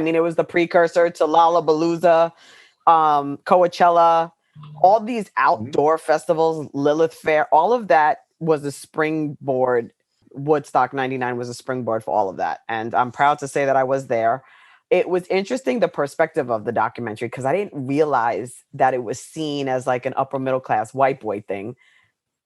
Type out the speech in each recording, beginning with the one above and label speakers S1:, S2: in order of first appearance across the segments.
S1: mean, it was the precursor to Lollapalooza, Coachella, all these outdoor festivals, Lilith Fair, all of that was a springboard. Woodstock 99 was a springboard for all of that. And I'm proud to say that I was there. It was interesting, the perspective of the documentary, because I didn't realize that it was seen as like an upper middle class white boy thing.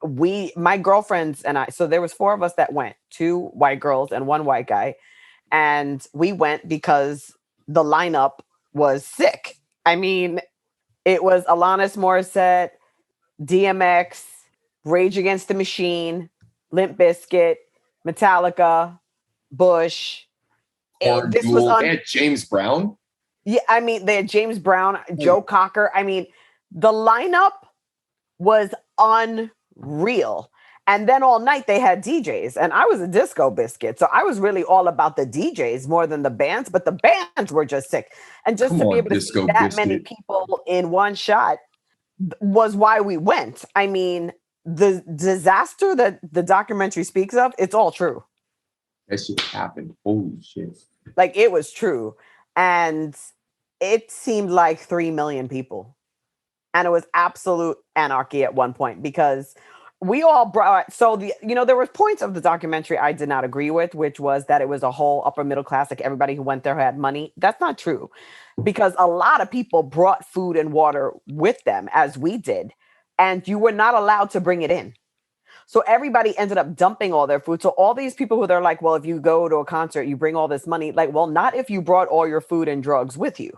S1: My girlfriends and I, so there was four of us that went, two white girls and one white guy. And we went because the lineup was sick. I mean, it was Alanis Morissette, DMX, Rage Against the Machine, Limp Bizkit, Metallica, Bush. This was
S2: they had James Brown.
S1: Yeah, I mean, they had James Brown, Joe Cocker. I mean, the lineup was unreal. And then all night they had DJs, and I was a disco biscuit. So I was really all about the DJs more than the bands, but the bands were just sick. And just to be able to see that many people in one shot was why we went. I mean, the disaster that the documentary speaks of, it's all true.
S2: That shit happened. Holy shit.
S1: Like, it was true. And it seemed like 3 million people. And it was absolute anarchy at one point, because we all brought, there were points of the documentary I did not agree with, which was that it was a whole upper middle class, like everybody who went there had money. That's not true, because a lot of people brought food and water with them, as we did, and you were not allowed to bring it in. So everybody ended up dumping all their food. So all these people who they're like, well, if you go to a concert, you bring all this money. Like, well, not if you brought all your food and drugs with you,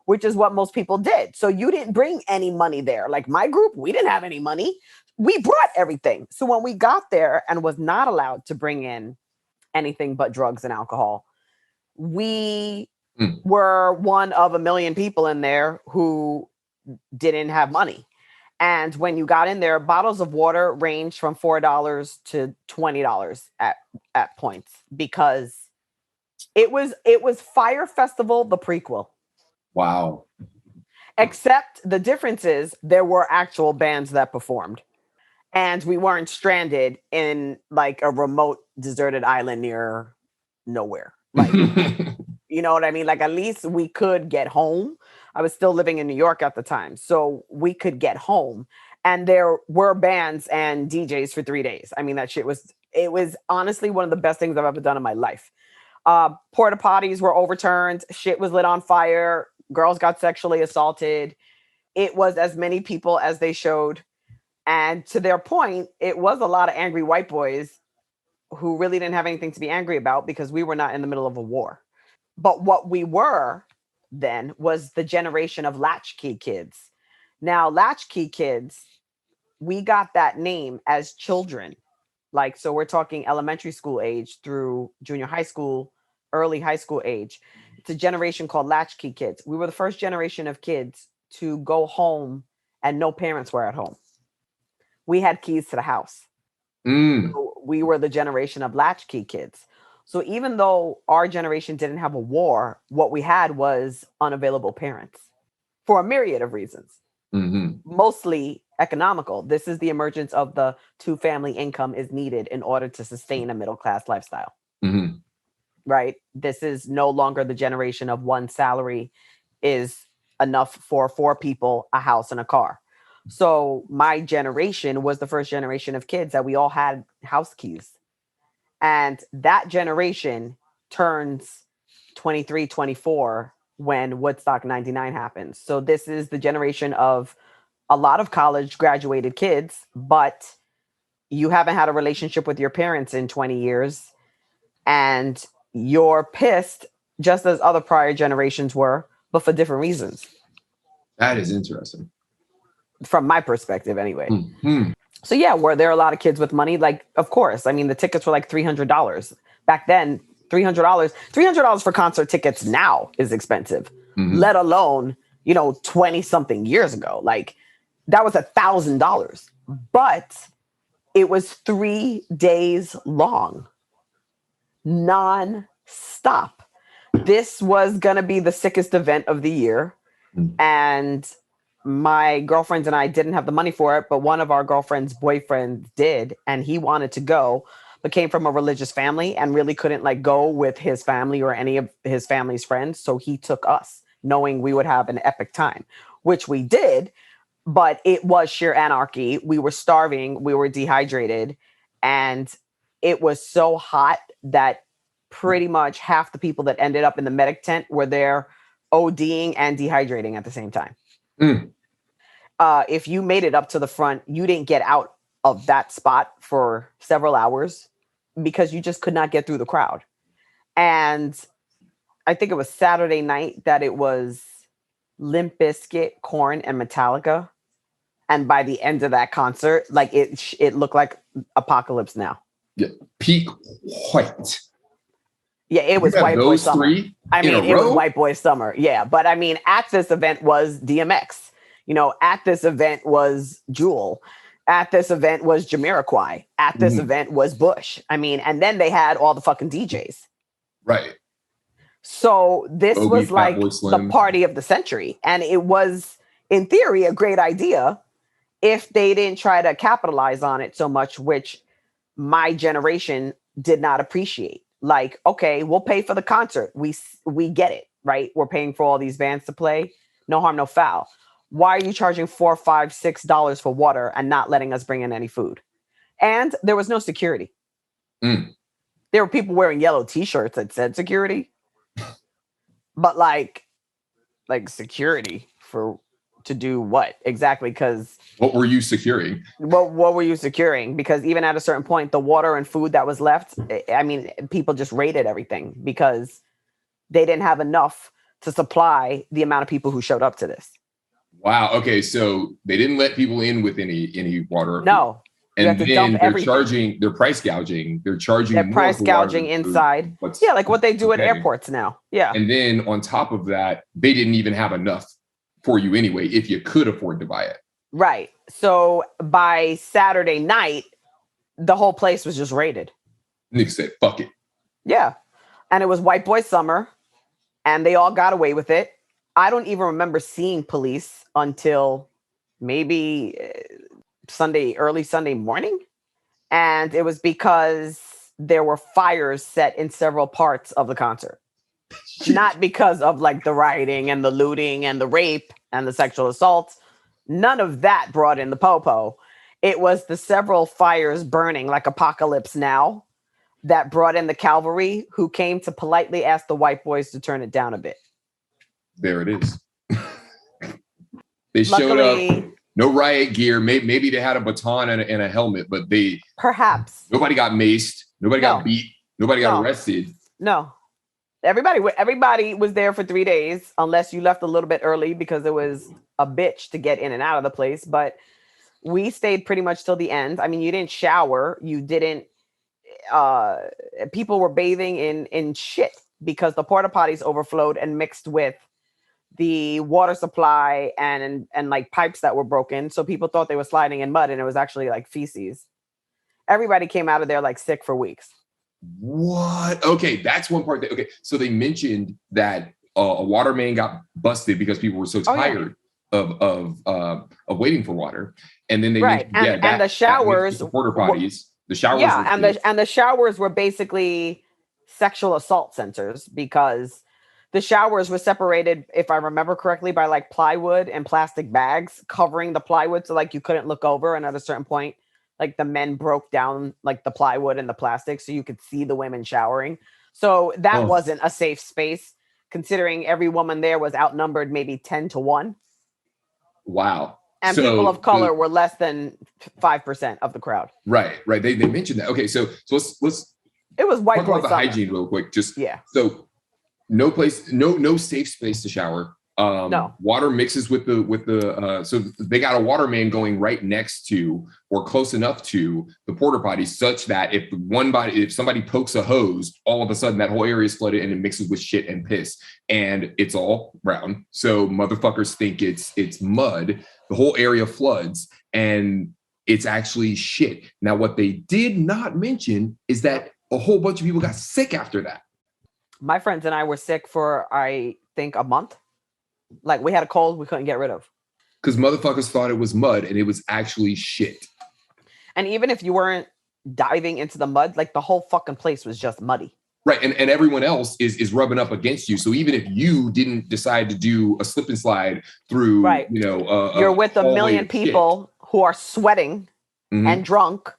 S1: which is what most people did. So you didn't bring any money there. Like my group, we didn't have any money. We brought everything. So when we got there and was not allowed to bring in anything but drugs and alcohol, we were one of a million people in there who didn't have money. And when you got in there, bottles of water ranged from $4 to $20 at points, because it was Fire Festival, the prequel.
S2: Wow.
S1: Except the difference is there were actual bands that performed. And we weren't stranded in like a remote deserted island near nowhere. Like, you know what I mean? Like, at least we could get home. I was still living in New York at the time, so we could get home. And there were bands and DJs for 3 days. I mean, it was honestly one of the best things I've ever done in my life. Porta potties were overturned. Shit was lit on fire. Girls got sexually assaulted. It was as many people as they showed. And to their point, it was a lot of angry white boys who really didn't have anything to be angry about, because we were not in the middle of a war. But what we were then was the generation of latchkey kids. Now, latchkey kids, we got that name as children. Like, so we're talking elementary school age through junior high school, early high school age. It's a generation called latchkey kids. We were the first generation of kids to go home and no parents were at home. We had keys to the house. So we were the generation of latchkey kids. So even though our generation didn't have a war, what we had was unavailable parents for a myriad of reasons, mostly economical. This is the emergence of the 2-family income is needed in order to sustain a middle-class lifestyle. Right? This is no longer the generation of one salary is enough for 4 people, a house, and a car. So my generation was the first generation of kids that we all had house keys. And that generation turns 23, 24 when Woodstock 99 happens. So this is the generation of a lot of college graduated kids, but you haven't had a relationship with your parents in 20 years. And you're pissed, just as other prior generations were, but for different reasons.
S2: That is interesting.
S1: From my perspective, anyway. So yeah, were there a lot of kids with money? Like, of course. I mean, the tickets were like $300. Back then, $300 for concert tickets now is expensive, let alone, 20 something years ago. Like, that was $1,000, but it was 3 days long, non-stop. This was going to be the sickest event of the year. And my girlfriends and I didn't have the money for it, but one of our girlfriend's boyfriends did, and he wanted to go. but came from a religious family and really couldn't like go with his family or any of his family's friends. So he took us, knowing we would have an epic time, which we did. But it was sheer anarchy. We were starving, we were dehydrated, and it was so hot that pretty much half the people that ended up in the medic tent were there ODing and dehydrating at the same time.
S2: Mm.
S1: If you made it up to the front, you didn't get out of that spot for several hours because you just could not get through the crowd. And I think it was Saturday night that it was Limp Bizkit, Korn, and Metallica. And by the end of that concert, like it looked like Apocalypse Now.
S2: Yeah. Peak white.
S1: Yeah, it was White Boy Summer. I mean, it was White Boy Summer. Yeah, but I mean, at this event was DMX. You know, at this event was Jewel. At this event was Jamiroquai. At this event was Bush. I mean, and then they had all the fucking DJs.
S2: Right.
S1: So this was like the party of the century. And it was, in theory, a great idea if they didn't try to capitalize on it so much, which my generation did not appreciate. Like, okay, we'll pay for the concert. We get it, right? We're paying for all these bands to play. No harm, no foul. Why are you charging $4, $5, $6 for water and not letting us bring in any food? And there was no security.
S2: Mm.
S1: There were people wearing yellow T-shirts that said security, but like security to do what exactly? Because
S2: what were you securing?
S1: What were you securing? Because even at a certain point, the water and food that was left, I mean, people just raided everything because they didn't have enough to supply the amount of people who showed up to this.
S2: Wow. Okay, so they didn't let people in with any water.
S1: No.
S2: And then they're price gouging. They're charging.
S1: They're price gouging inside. Yeah, like what they do at airports now. Yeah.
S2: And then on top of that, they didn't even have enough for you anyway, if you could afford to buy it.
S1: Right. So by Saturday night, the whole place was just raided.
S2: Niggas said, fuck it.
S1: Yeah. And it was White Boy Summer, and they all got away with it. I don't even remember seeing police until maybe early Sunday morning. And it was because there were fires set in several parts of the concert. Not because of like the rioting and the looting and the rape and the sexual assaults. None of that brought in the popo. It was the several fires burning like Apocalypse Now that brought in the cavalry, who came to politely ask the white boys to turn it down a bit.
S2: There it is. They showed up, no riot gear. Maybe they had a baton and a helmet, but
S1: perhaps
S2: nobody got maced, nobody got beat, nobody got arrested.
S1: No, everybody was there for 3 days, unless you left a little bit early because it was a bitch to get in and out of the place. But we stayed pretty much till the end. I mean, you didn't shower, you didn't. People were bathing in shit because the porta potties overflowed and mixed with the water supply and like pipes that were broken. So people thought they were sliding in mud, and it was actually like feces. Everybody came out of there like sick for weeks.
S2: What? Okay, that's one part. Okay, so they mentioned that a water main got busted because people were so tired of waiting for water, and then they mentioned,
S1: and the showers,
S2: the porta potties, the showers,
S1: and the showers were basically sexual assault centers because the showers were separated, if I remember correctly, by like plywood and plastic bags covering the plywood, so like you couldn't look over. And at a certain point, like the men broke down like the plywood and the plastic so you could see the women showering. So that wasn't a safe space, considering every woman there was outnumbered maybe 10-1.
S2: Wow.
S1: And people of color were less than 5% of the crowd.
S2: Right. They mentioned that. Okay, so let's
S1: it was white boy
S2: talk about the hygiene real quick. So no safe space to shower.
S1: No.
S2: Water mixes with the so they got a water main going right next to or close enough to the porta potties, such that if somebody pokes a hose, all of a sudden that whole area is flooded and it mixes with shit and piss, and it's all brown. So motherfuckers think it's mud. The whole area floods, and it's actually shit. Now, what they did not mention is that a whole bunch of people got sick after that.
S1: My friends and I were sick for, I think, a month. Like, we had a cold we couldn't get rid of.
S2: Because motherfuckers thought it was mud, and it was actually shit.
S1: And even if you weren't diving into the mud. Like the whole fucking place was just muddy.
S2: Right. And everyone else is rubbing up against you. So even if you didn't decide to do a slip and slide through,
S1: Right. You're with a million people who are sweating and drunk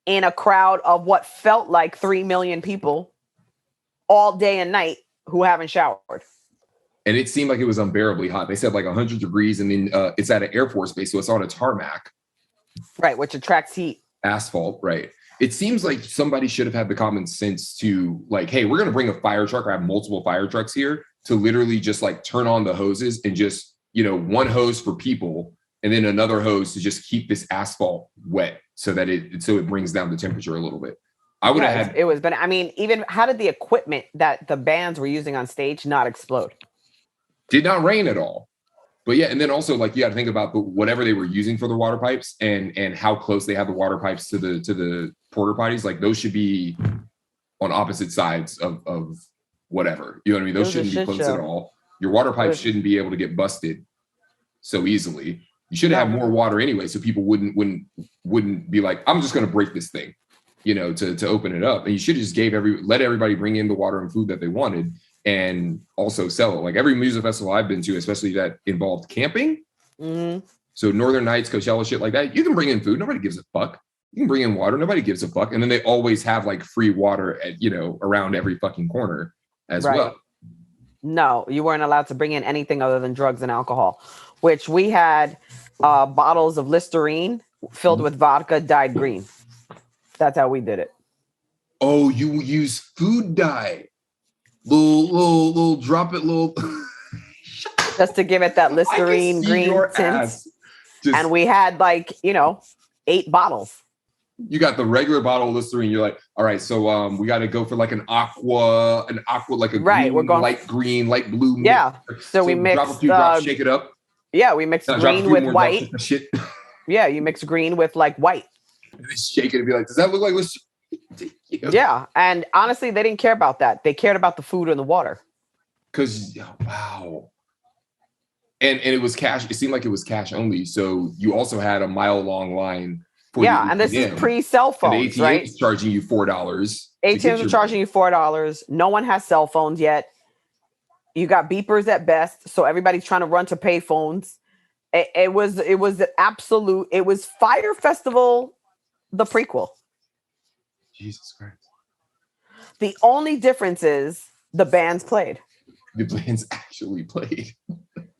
S1: in a crowd of what felt like 3 million people all day and night who haven't showered.
S2: And it seemed like it was unbearably hot. They said like 100 degrees, and then it's at an Air Force base, so it's on a tarmac.
S1: Right, which attracts heat.
S2: Asphalt, right. It seems like somebody should have had the common sense to like, hey, we're going to bring a fire truck or have multiple fire trucks here to literally just like turn on the hoses and just, one hose for people and then another hose to just keep this asphalt wet so that it brings down the temperature a little bit. I would have had.
S1: It was, but I mean, even how did the equipment that the bands were using on stage not explode?
S2: Did not rain at all. But yeah, and then also like you got to think about whatever they were using for the water pipes and how close they have the water pipes to the porta potties. Like those should be on opposite sides of whatever. You know what I mean? Those shouldn't be close at all. Your water pipes shouldn't be able to get busted so easily. You should have more water anyway, so people wouldn't be like, I'm just going to break this thing, to open it up. And you should have just let everybody bring in the water and food that they wanted. And also sell it. Like every music festival I've been to, especially that involved camping. Mm-hmm. So Northern Nights, Coachella, shit like that. You can bring in food. Nobody gives a fuck. You can bring in water. Nobody gives a fuck. And then they always have like free water at, around every fucking corner as well.
S1: No, you weren't allowed to bring in anything other than drugs and alcohol, which we had bottles of Listerine filled with vodka dyed green. That's how we did it.
S2: Oh, you use food dye. Little drop it,
S1: just to give it that Listerine green tint. And we had like 8 bottles.
S2: You got the regular bottle of Listerine. You're like, all right, so we got to go for like an aqua, like a green, we're going light green, light blue.
S1: Yeah. So we mix
S2: drop a few drops, shake it up.
S1: Yeah, we mix green with white. Yeah, you mix green with like white.
S2: And then shake it and be like, does that look like Listerine?
S1: Yeah, and honestly, they didn't care about that. They cared about the food and the water.
S2: Because wow, and it was cash. It seemed like it was cash only. So you also had a mile-long line.
S1: And this is pre-cell phones, right?
S2: ATM's charging you $4.
S1: ATMs are charging you $4. No one has cell phones yet. You got beepers at best, so everybody's trying to run to pay phones. It was an absolute. It was Fire Festival, the prequel.
S2: Jesus Christ.
S1: The only difference is the bands played.
S2: The bands actually played.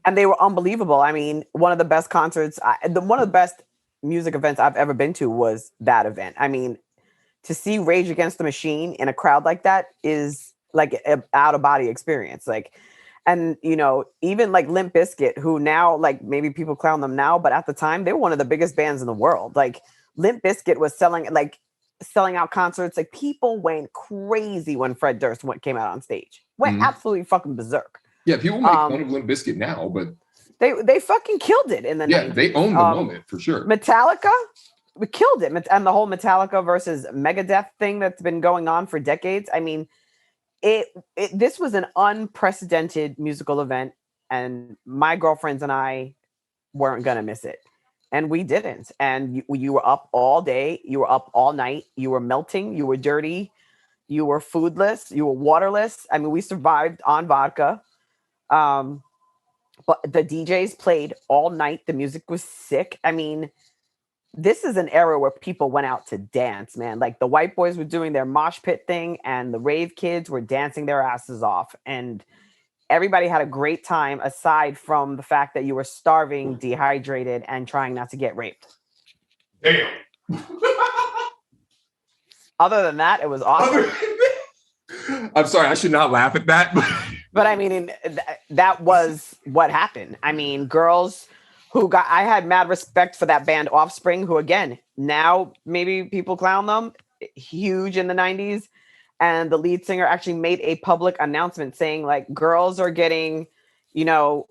S1: And they were unbelievable. I mean, one of the best concerts, one of the best music events I've ever been to was that event. I mean, to see Rage Against the Machine in a crowd like that is like an out-of-body experience. Like, and, even like Limp Bizkit, who now, like, maybe people clown them now, but at the time, they were one of the biggest bands in the world. Like, Limp Bizkit was selling out concerts. Like people went crazy when Fred Durst came out on stage. Went absolutely fucking berserk.
S2: Yeah, people make fun of Limp Bizkit now, but
S1: they fucking killed it in the 90s.
S2: They owned the moment for sure.
S1: Metallica, we killed it, and the whole Metallica versus Megadeth thing that's been going on for decades. I mean, this was an unprecedented musical event, and my girlfriends and I weren't gonna miss it. And we didn't. And you were up all day. You were up all night. You were melting. You were dirty. You were foodless. You were waterless. I mean, we survived on vodka. But the DJs played all night. The music was sick. I mean, this is an era where people went out to dance, man. Like the white boys were doing their mosh pit thing and the rave kids were dancing their asses off. And everybody had a great time aside from the fact that you were starving, dehydrated, and trying not to get raped.
S2: Damn.
S1: Other than that, it was awesome.
S2: I'm sorry, I should not laugh at that.
S1: But I mean, that was what happened. I mean, girls I had mad respect for that band Offspring, who again, now maybe people clown them, huge in the 90s. And the lead singer actually made a public announcement saying like girls are getting,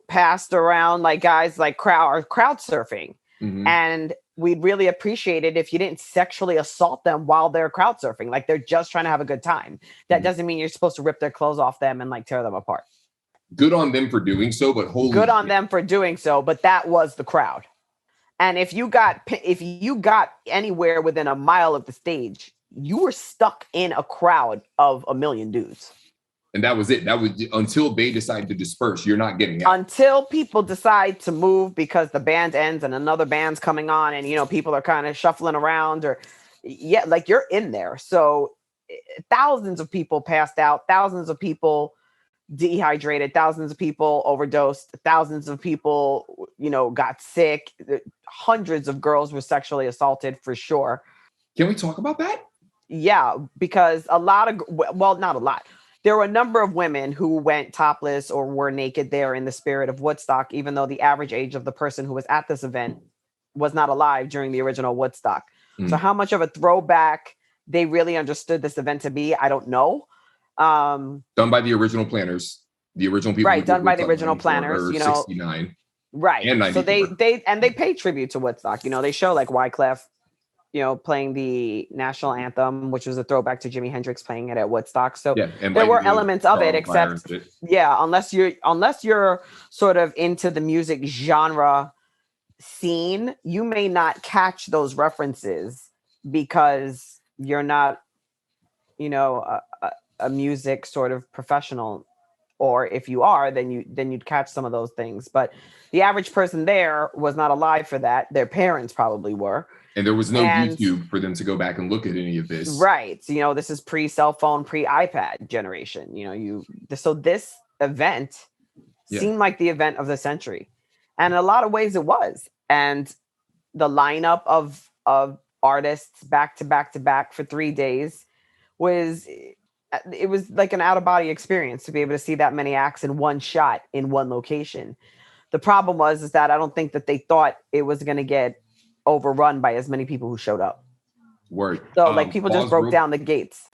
S1: passed around like guys like crowd surfing. Mm-hmm. And we'd really appreciate it if you didn't sexually assault them while they're crowd surfing. Like they're just trying to have a good time. That doesn't mean you're supposed to rip their clothes off them and like tear them apart.
S2: Good on them for doing so, but
S1: good on them for doing so. But that was the crowd. And if you got anywhere within a mile of the stage, you were stuck in a crowd of a million dudes.
S2: And that was it. That was until they decided to disperse. You're not getting out.
S1: Until people decide to move because the band ends and another band's coming on, and people are kind of shuffling around, or like you're in there. So thousands of people passed out, thousands of people dehydrated, thousands of people overdosed, thousands of people, got sick. Hundreds of girls were sexually assaulted for sure.
S2: Can we talk about that?
S1: Yeah, because not a lot. There were a number of women who went topless or were naked there in the spirit of Woodstock, even though the average age of the person who was at this event was not alive during the original Woodstock. So how much of a throwback they really understood this event to be, I don't know.
S2: Done by the original planners, the original people.
S1: Right, done by the original planners,
S2: 69.
S1: Right.
S2: And 94.
S1: So they pay tribute to Woodstock. They show like Wyclef, playing the national anthem, which was a throwback to Jimi Hendrix playing it at Woodstock. So there were elements of it, except unless you're sort of into the music genre scene, you may not catch those references because you're not, a music sort of professional. Or if you are, then you'd catch some of those things. But the average person there was not alive for that. Their parents probably were.
S2: And there was no YouTube for them to go back and look at any of this.
S1: Right. So, this is pre-cell phone, pre-iPad generation. So this event seemed like the event of the century. And in a lot of ways it was. And the lineup of artists back to back to back for 3 days was like an out-of-body experience to be able to see that many acts in one shot in one location. The problem is that I don't think that they thought it was going to get overrun by as many people who showed up.
S2: Word.
S1: So people just broke down the gates.